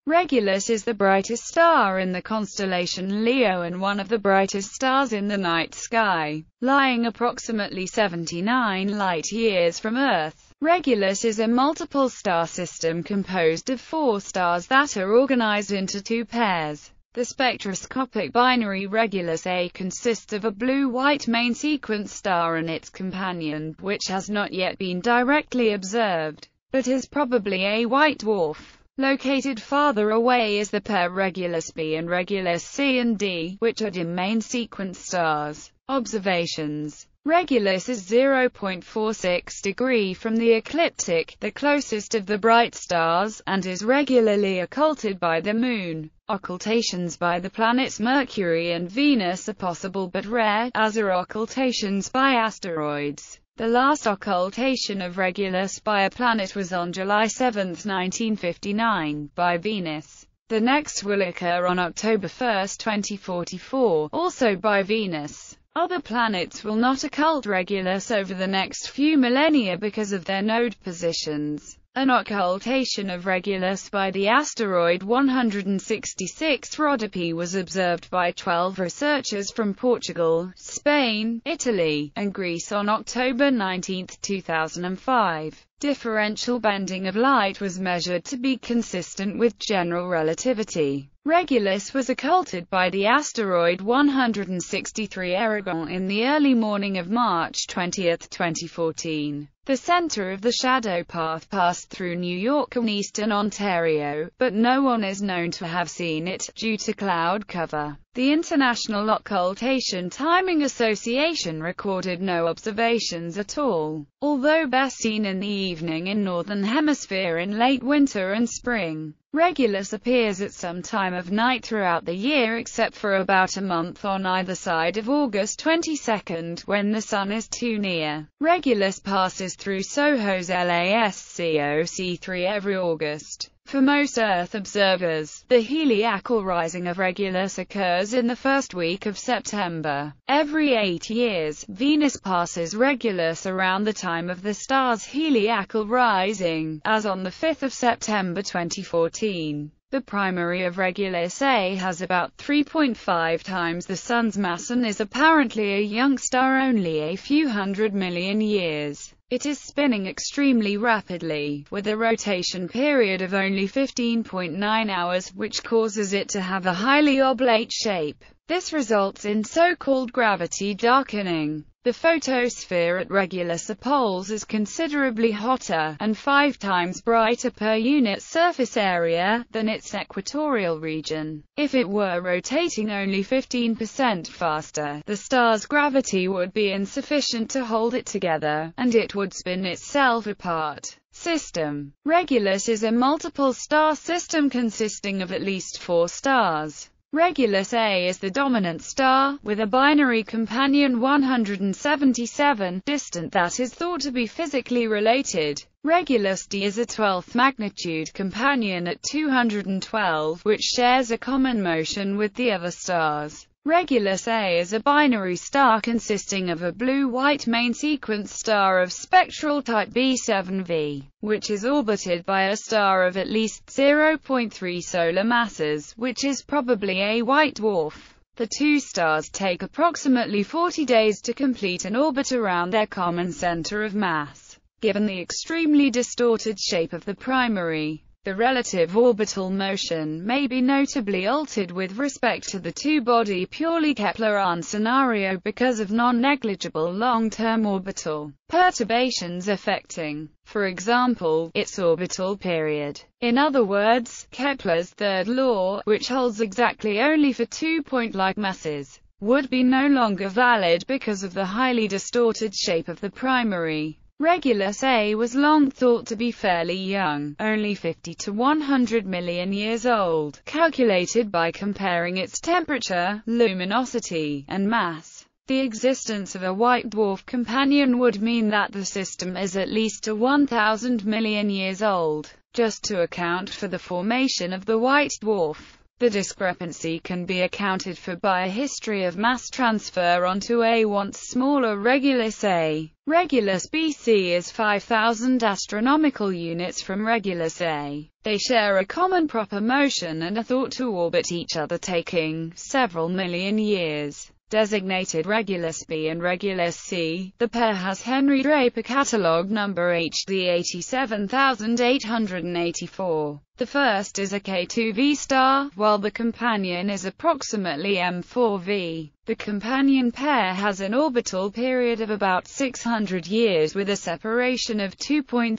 Regulus is the brightest star in the constellation Leo and one of the brightest stars in the night sky, lying approximately 79 light-years from Earth. Regulus is a multiple star system composed of 4 stars that are organized into 2 pairs. The spectroscopic binary Regulus A consists of a blue-white main sequence star and its companion, which has not yet been directly observed, but is probably a white dwarf. Located farther away is the pair Regulus B and Regulus C and D, which are dim main sequence stars. Observations: Regulus is 0.46 degree from the ecliptic, the closest of the bright stars, and is regularly occulted by the Moon. Occultations by the planets Mercury and Venus are possible but rare, as are occultations by asteroids. The last occultation of Regulus by a planet was on July 7, 1959, by Venus. The next will occur on October 1, 2044, also by Venus. Other planets will not occult Regulus over the next few millennia because of their node positions. An occultation of Regulus by the asteroid 166 Rhodope was observed by 12 researchers from Portugal, Spain, Italy, and Greece on October 19, 2005. Differential bending of light was measured to be consistent with general relativity. Regulus was occulted by the asteroid 163 Aragon in the early morning of March 20, 2014. The center of the shadow path passed through New York and eastern Ontario, but no one is known to have seen it, due to cloud cover. The International Occultation Timing Association recorded no observations at all, although best seen in the evening in Northern Hemisphere in late winter and spring. Regulus appears at some time of night throughout the year except for about a month on either side of August 22, when the Sun is too near. Regulus passes through SOHO's LASCOC3 every August. For most Earth observers, the heliacal rising of Regulus occurs in the first week of September. Every 8 years, Venus passes Regulus around the time of the star's heliacal rising, as on the 5th of September 2014. The primary of Regulus A has about 3.5 times the Sun's mass and is apparently a young star only a few hundred million years. It is spinning extremely rapidly, with a rotation period of only 15.9 hours, which causes it to have a highly oblate shape. This results in so-called gravity darkening. The photosphere at Regulus A poles is considerably hotter, and 5 times brighter per unit surface area, than its equatorial region. If it were rotating only 15% faster, the star's gravity would be insufficient to hold it together, and it would spin itself apart. System: Regulus is a multiple star system consisting of at least 4 stars. Regulus A is the dominant star, with a binary companion 177, distant that is thought to be physically related. Regulus D is a 12th magnitude companion at 212, which shares a common motion with the other stars. Regulus A is a binary star consisting of a blue-white main sequence star of spectral type B7V, which is orbited by a star of at least 0.3 solar masses, which is probably a white dwarf. The 2 stars take approximately 40 days to complete an orbit around their common center of mass. Given the extremely distorted shape of the primary, the relative orbital motion may be notably altered with respect to the two-body purely Keplerian scenario because of non-negligible long-term orbital perturbations affecting, for example, its orbital period. In other words, Kepler's third law, which holds exactly only for 2-point-like masses, would be no longer valid because of the highly distorted shape of the primary. Regulus A was long thought to be fairly young, only 50 to 100 million years old, calculated by comparing its temperature, luminosity, and mass. The existence of a white dwarf companion would mean that the system is at least 1,000 million years old, just to account for the formation of the white dwarf. The discrepancy can be accounted for by a history of mass transfer onto a once smaller Regulus A. Regulus BC is 5,000 astronomical units from Regulus A. They share a common proper motion and are thought to orbit each other, taking several million years. Designated Regulus B and Regulus C, the pair has Henry Draper catalogue number HD 87884. The first is a K2V star, while the companion is approximately M4V. The companion pair has an orbital period of about 600 years with a separation of 2.5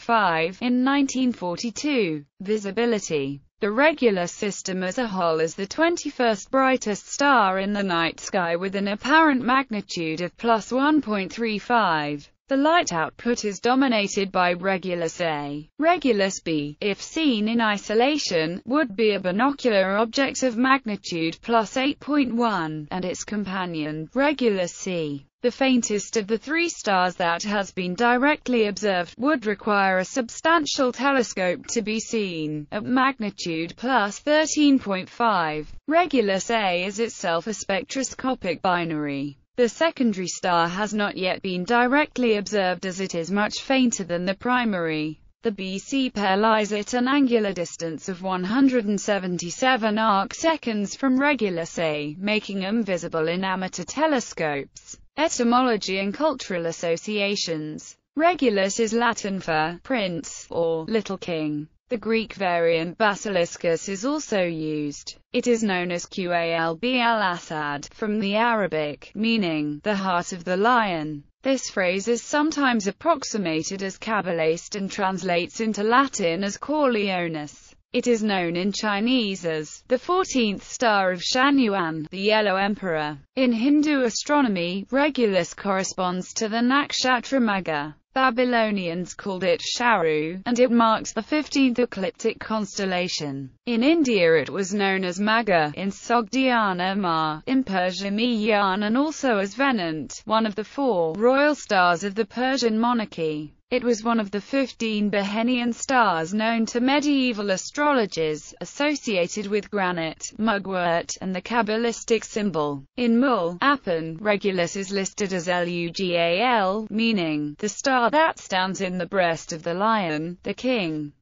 in 1942. Visibility. The Regulus system as a whole is the 21st brightest star in the night sky with an apparent magnitude of plus 1.35. The light output is dominated by Regulus A. Regulus B, if seen in isolation, would be a binocular object of magnitude plus 8.1, and its companion, Regulus C, the faintest of the three stars that has been directly observed, would require a substantial telescope to be seen, at magnitude plus 13.5. Regulus A is itself a spectroscopic binary. The secondary star has not yet been directly observed as it is much fainter than the primary. The BC pair lies at an angular distance of 177 arcseconds from Regulus A, making them visible in amateur telescopes. Etymology and cultural associations. Regulus is Latin for prince or little king. The Greek variant basiliscus is also used. It is known as Qalb al-Asad, from the Arabic, meaning the heart of the lion. This phrase is sometimes approximated as cabalised and translates into Latin as cor Leonis. It is known in Chinese as the 14th star of Shanyuan, the Yellow Emperor. In Hindu astronomy, Regulus corresponds to the nakshatra Magha. Babylonians called it Sharu, and it marks the 15th ecliptic constellation. In India it was known as Magha, in Sogdiana Ma, in Persia Miyan, and also as Venant, one of the four royal stars of the Persian monarchy. It was one of the 15 Behenian stars known to medieval astrologers, associated with granite, mugwort, and the Kabbalistic symbol. In Mul-Apan, Regulus is listed as Lugal, meaning the star that stands in the breast of the lion, the king.